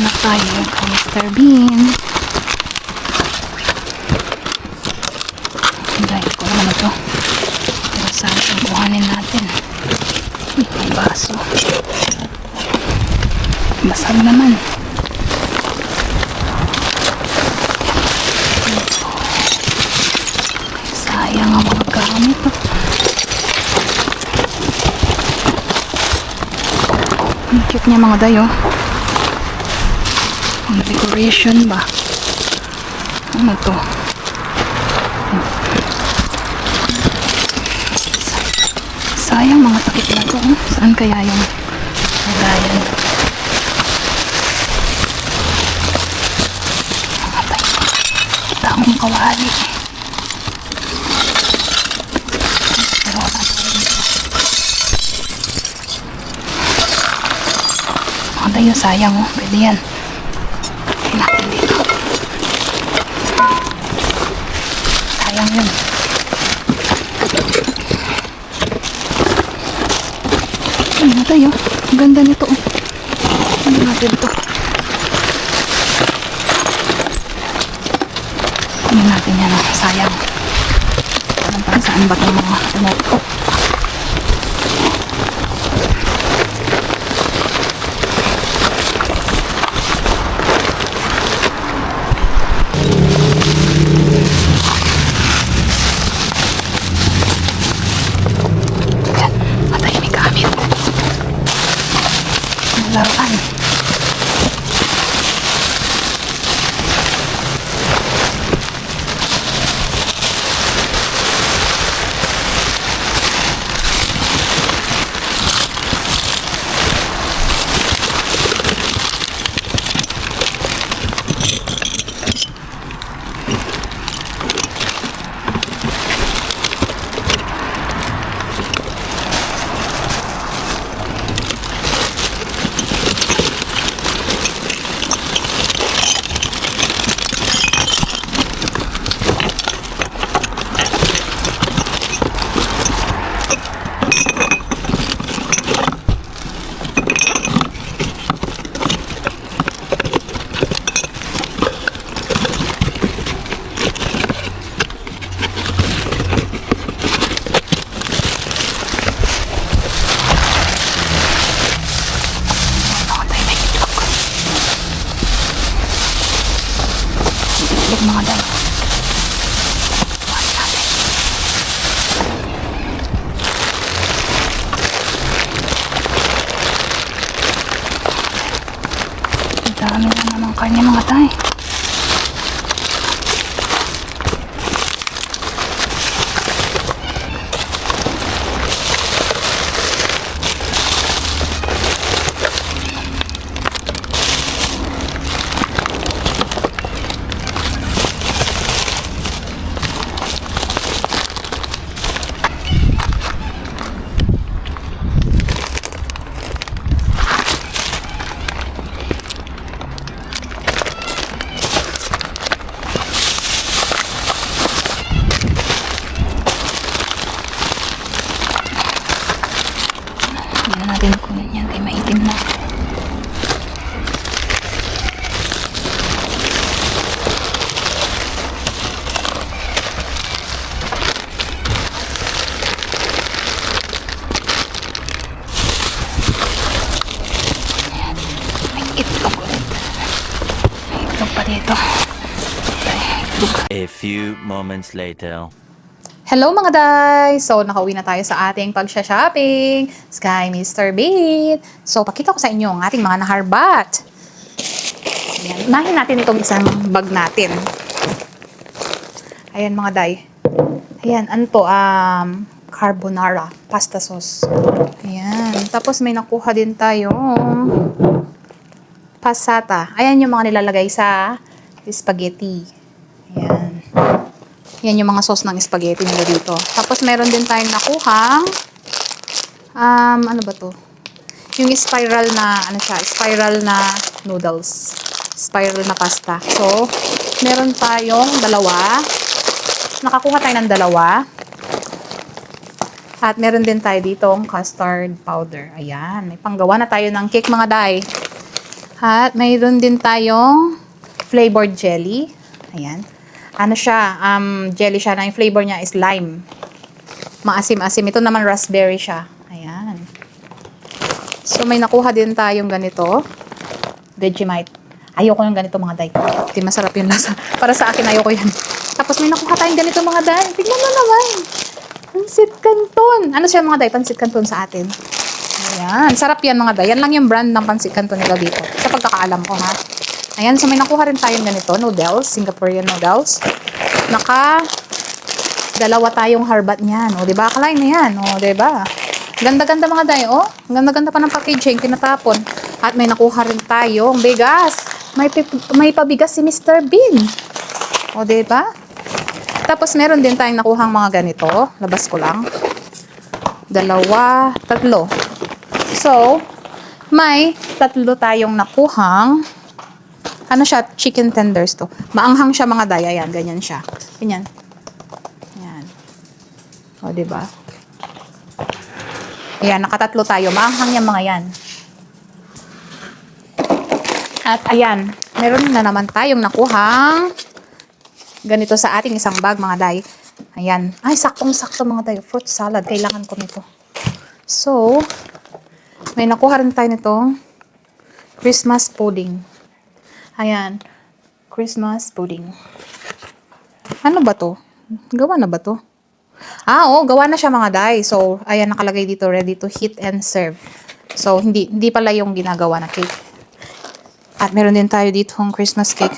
na tayo kay Mr. Bean. Dahil ko naman ito. Pero saan ang kuhanin natin? May baso. Basag naman. Sayang ang mga gamit. Ang cute niya mga dayo. Ang decoration ba? Ano to? Sayang mga takip na to. Saan kaya yung lagayan? Matay pa. Kita akong kawali. Pero wala na rin ito. Mga dayo, sayang oh. Pwede yan. Natin dito. Sayang yun. Ano tayo? Ang ganda nito. Ano natin ito? Ano natin yan? Sayang. Alam pa saan ba itong mga umupo? Laruan. Mga dahil. Ang dami na naman kanya mga tayo. Hindi na natin kunin yan. Kaya maitim na. May itlog ulit. May itlog pa dito. A few moments later. Hello mga day! So, nakauwi na tayo sa ating pagsha-shopping. Sky Mr. Bean. So, pakita ko sa inyo ang ating mga naharbat. Ayan. Unahin natin itong isang bag natin. Ayan mga day. Ayan, ano to? Carbonara. Pasta sauce. Ayan. Tapos may nakuha din tayong passata. Ayan yung mga nilalagay sa spaghetti. Ayan. Yan yung mga sauce ng spaghetti nila dito. Tapos meron din tayong nakuhang ano ba to? Yung spiral na spiral na noodles. Spiral na pasta. So, meron tayong dalawa. Nakakuha tayo ng dalawa. At meron din tayo ditong custard powder. Ayan, may panggawa na tayo ng cake mga day. At mayroon din tayong flavored jelly. Ayan. Ano siya? Jelly siya na yung flavor niya is lime. Maasim-asim. Ito naman raspberry siya. Ayan. So, may nakuha din tayong ganito. Vegemite. Ayoko yung ganito mga day. Hindi masarap yung lasa. Para sa akin, ayoko yan. Tapos may nakuha tayong ganito mga day. Tignan mo naman. Pansit Canton. Ano siya mga day? Pansit Canton sa atin. Ayan. Sarap yan mga day. Yan lang yung brand ng Pansit Canton nila dito. Sa pagkakaalam ko ha. Ayan. So may nakuha rin tayong ganito. Noodles. Singaporean noodles. Dalawa tayong harbat niyan. O diba? Akalain na yan. O diba? Ganda-ganda mga day. O. Ganda-ganda pa ng packaging. Tinatapon. At may nakuha rin tayong bigas. May pabigas si Mr. Bean. O diba? Tapos meron din tayong nakuhang mga ganito. Labas ko lang. 2, 3. So, may 3 tayong nakuhang ano siya, chicken tenders to. Maanghang siya mga day. Ayan, ganyan siya. Ganyan. Ayan. O, diba? Ayan, nakatatlo tayo. Maanghang yung mga yan. At ayan, meron na naman tayong nakuhang ganito sa ating isang bag mga day. Ayan. Ay, saktong-sakto mga day. Fruit salad. Kailangan ko nito. So, may nakuha rin tayo nitong Christmas pudding. Ayan. Christmas pudding. Ano ba to? Gawa na ba to? Oo, gawa na siya mga day. So, ayan, nakalagay dito, ready to heat and serve. So, hindi pala yung ginagawa na cake. At meron din tayo dito ng Christmas cake.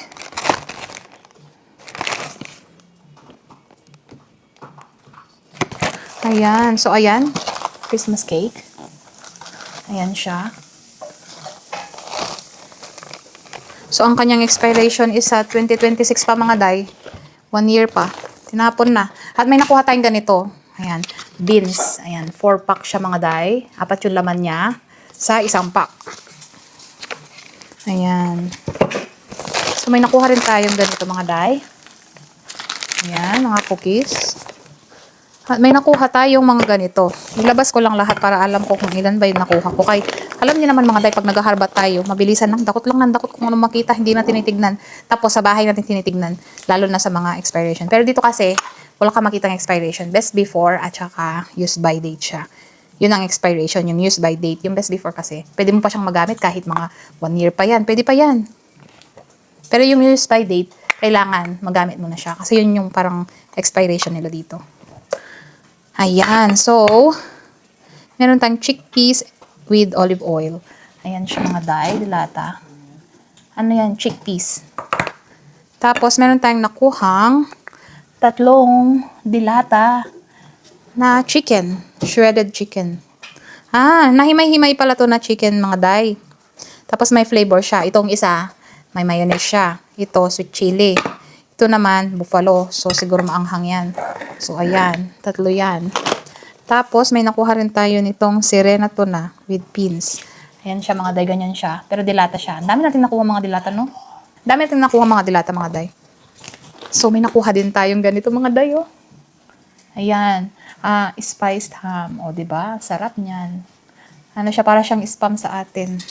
Ayan. So, ayan. Christmas cake. Ayan siya. So, ang kanyang expiration is sa 2026 pa mga day. 1 year pa. Tinapon na. At may nakuha tayong ganito. Ayan. Beans. Ayan. 4-pack siya mga day. 4 yung laman niya sa isang pack. Ayan. So, may nakuha rin tayong ganito mga day. Ayan. Mga cookies. At may nakuha tayong mga ganito. Ilabas ko lang lahat para alam ko kung ilan ba yung nakuha ko. Kay, alam niyo naman mga day, pag nag-harbat tayo, mabilisan lang, dakot lang ng dakot kung ano makita, hindi na tinitignan. Tapos sa bahay natin tinitignan, lalo na sa mga expiration. Pero dito kasi, wala ka makitang expiration. Best before at saka use by date siya. Yun ang expiration, yung use by date. Yung best before kasi, pwede mo pa siyang magamit kahit mga 1 year pa yan. Pwede pa yan. Pero yung use by date, kailangan magamit mo na siya. Kasi yun yung parang expiration nila dito. Ayan. So, meron tayong chickpeas with olive oil. Ayan siya mga day, dilata. Ano yan? Chickpeas. Tapos, meron tayong nakuhang 3 dilata na chicken. Shredded chicken. Nahimay-himay pala to na chicken mga day. Tapos, may flavor siya. Itong isa, may mayonnaise siya. Ito, sweet chili. Ito naman, buffalo. So, siguro maanghang yan. So, ayan. 3 yan. Tapos, may nakuha rin tayo nitong sirena tuna with beans. Ayan siya, mga day. Ganyan siya. Pero dilata siya. Ang dami natin nakuha mga dilata, no? Dami natin nakuha mga dilata, mga day. So, may nakuha din tayong ganito, mga day, oh. Ayan. Spiced ham. O, diba? Sarap niyan. Ano siya, para siyang spam sa atin.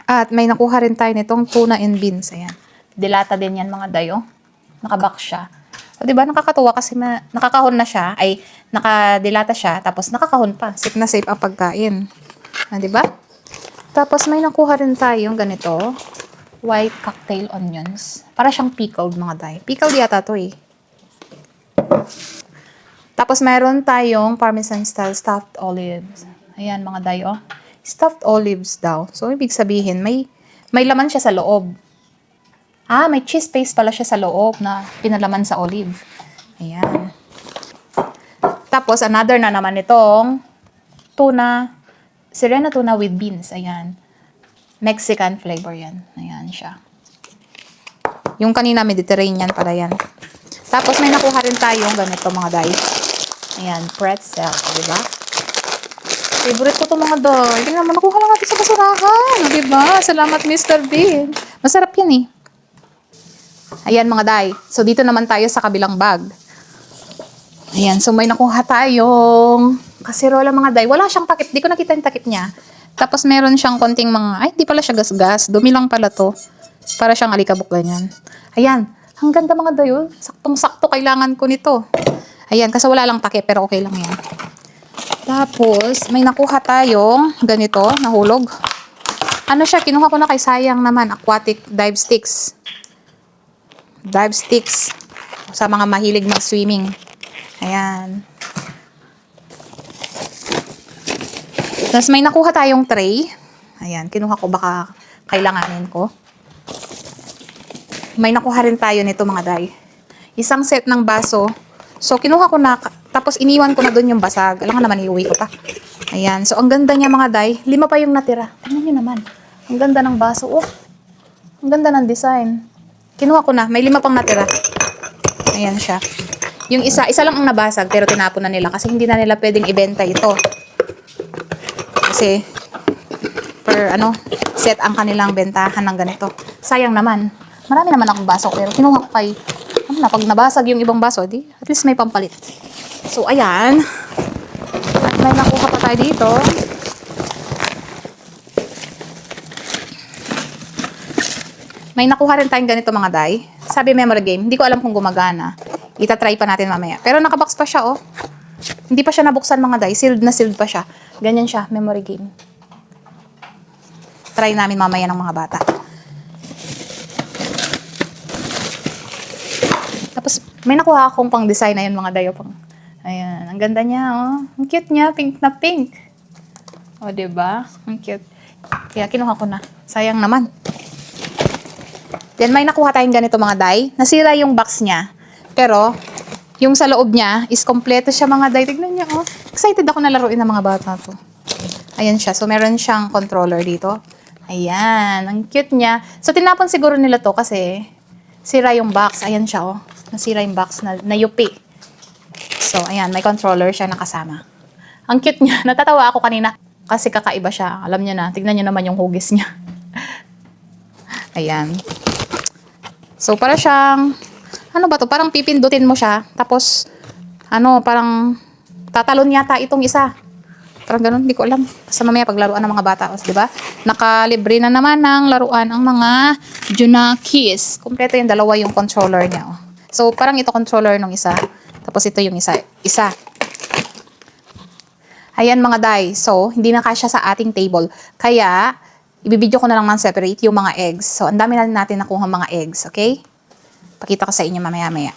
At may nakuha rin tayo nitong tuna and beans. Ayan. Dilata din yan mga dayo. Nakabox siya. O diba nakakatuwa kasi nakakahon na siya. Ay, nakadilata siya. Tapos nakakahon pa. Safe na safe ang pagkain. Diba? Tapos may nakuha rin tayong ganito. White cocktail onions. Para siyang pickled mga day. Pickled yata to eh. Tapos meron tayong parmesan style stuffed olives. Ayan mga dayo. Stuffed olives daw. So, ibig sabihin, may laman siya sa loob. May cheese paste pala siya sa loob na pinalaman sa olive. Ayan. Tapos, another na naman itong tuna, sirena tuna with beans. Ayan. Mexican flavor yan. Ayan siya. Yung kanina, Mediterranean pala yan. Tapos, may nakuha rin tayong ganito mga day. Ayan, pretzel. Diba? Favorite ko to mga day. Tingnan mo, nakuha lang natin sa basurahan. Diba? Salamat, Mr. Bean. Masarap yan eh. Ayan mga day. So, dito naman tayo sa kabilang bag. Ayan. So, may nakuha tayong kasirola mga day. Wala siyang takip. Di ko nakita yung takip niya. Tapos meron siyang konting mga, ay, di pala siya gas-gas. Dumi lang pala to. Para siyang alikabok ganyan. Ayan. Ang ganda mga dayo. Saktong-sakto kailangan ko nito. Ayan, kasi wala lang takip, pero okay lang yan. Tapos, may nakuha tayong ganito, nahulog. Ano siya, kinuha ko na kay Sayang naman, aquatic dive sticks. Dive sticks. Sa mga mahilig mag-swimming. Ayan. Tapos may nakuha tayong tray. Ayan, kinuha ko baka kailanganin ko. May nakuha rin tayo nito mga day. Isang set ng baso. So, kinuha ko na, tapos iniwan ko na doon yung basag. Alam nga naman, iuwi ko pa. Ayan. So, ang ganda niya mga day. 5 pa yung natira. Tingnan nyo naman. Ang ganda ng baso. Oh, ang ganda ng design. Kinuha ko na. May 5 pang natira. Ayan siya. Yung isa lang ang nabasag, pero tinapon na nila. Kasi hindi na nila pwedeng ibenta ito. Kasi, set ang kanilang bentahan ng ganito. Sayang naman. Marami naman akong baso, pero kinuha ko kay, pag nabasag yung ibang baso, di, at least may pampalit. So, ayan. At may nakuha pa tayo dito. May nakuha rin tayong ganito mga day. Sabi memory game, hindi ko alam kung gumagana. Itatry pa natin mamaya. Pero nakabox pa siya, oh. Hindi pa siya nabuksan mga day. Sealed na sealed pa siya. Ganyan siya, memory game. Try namin mamaya ng mga bata. Tapos, may nakuha akong pang design na yun mga dayo. Ayan, ang ganda niya, oh. Ang cute niya, pink na pink. O, diba? Ang cute. Kaya kinuha ko na. Sayang naman. Then, may nakuha tayong ganito mga day. Nasira yung box niya. Pero, yung sa loob niya is kompleto siya mga day. Tignan niyo, oh. Excited ako na laruin ng mga bata to. Ayan siya. So, meron siyang controller dito. Ayan. Ang cute niya. So, tinapon siguro nila to kasi sira yung box. Ayan siya, oh. Nasira yung box na yupi. So, ayan. May controller siya nakasama. Ang cute niya. Natatawa ako kanina kasi kakaiba siya. Alam niyo na. Tignan niyo naman yung hugis niya. Ayan. So, para siyang, ano ba to? Parang pipindutin mo siya. Tapos, parang tatalon yata itong isa. Parang ganun, hindi ko alam. Basta mamaya paglaruan ng mga bata. Di ba? Nakalibre na naman ng laruan ang mga Junakis. Kompleto yung dalawa yung controller niya. Oh. So, parang ito controller nung isa. Tapos ito yung isa. Ayan mga day. So, hindi na kasya sa ating table. Kaya, ibibidyo ko na lang ng separate yung mga eggs. So, ang dami na natin nakuha mga eggs. Okay? Pakita ko sa inyo mamaya-maya.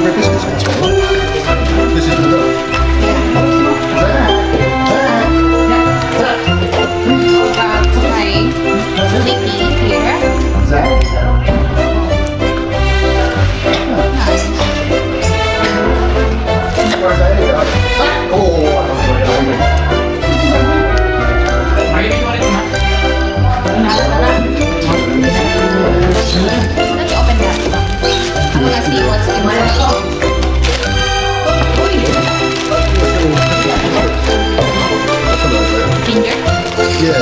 favorite biscuits, that's right. This is the milk. Okay, Nikki here. Let me open that. I'm gonna see what's inside. Ginger? Yeah,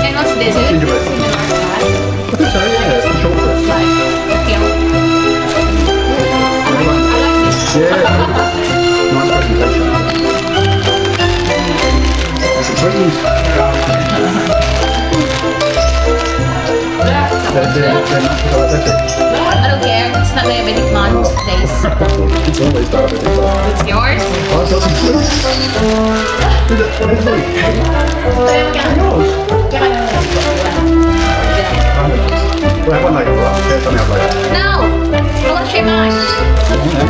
And what's this? gingerbread. Sorry, yeah, it's the chocolate. Okay. I like this. Yeah. Nice presentation. That's a treat. They're not diabetic. I don't care. It's not diabetic month days. It's always diabetic. It's yours. Oh, I've got some fruit. Is it? What is it? Yours. We'll have one later, right? Yeah, something else later. No! I want to share mine.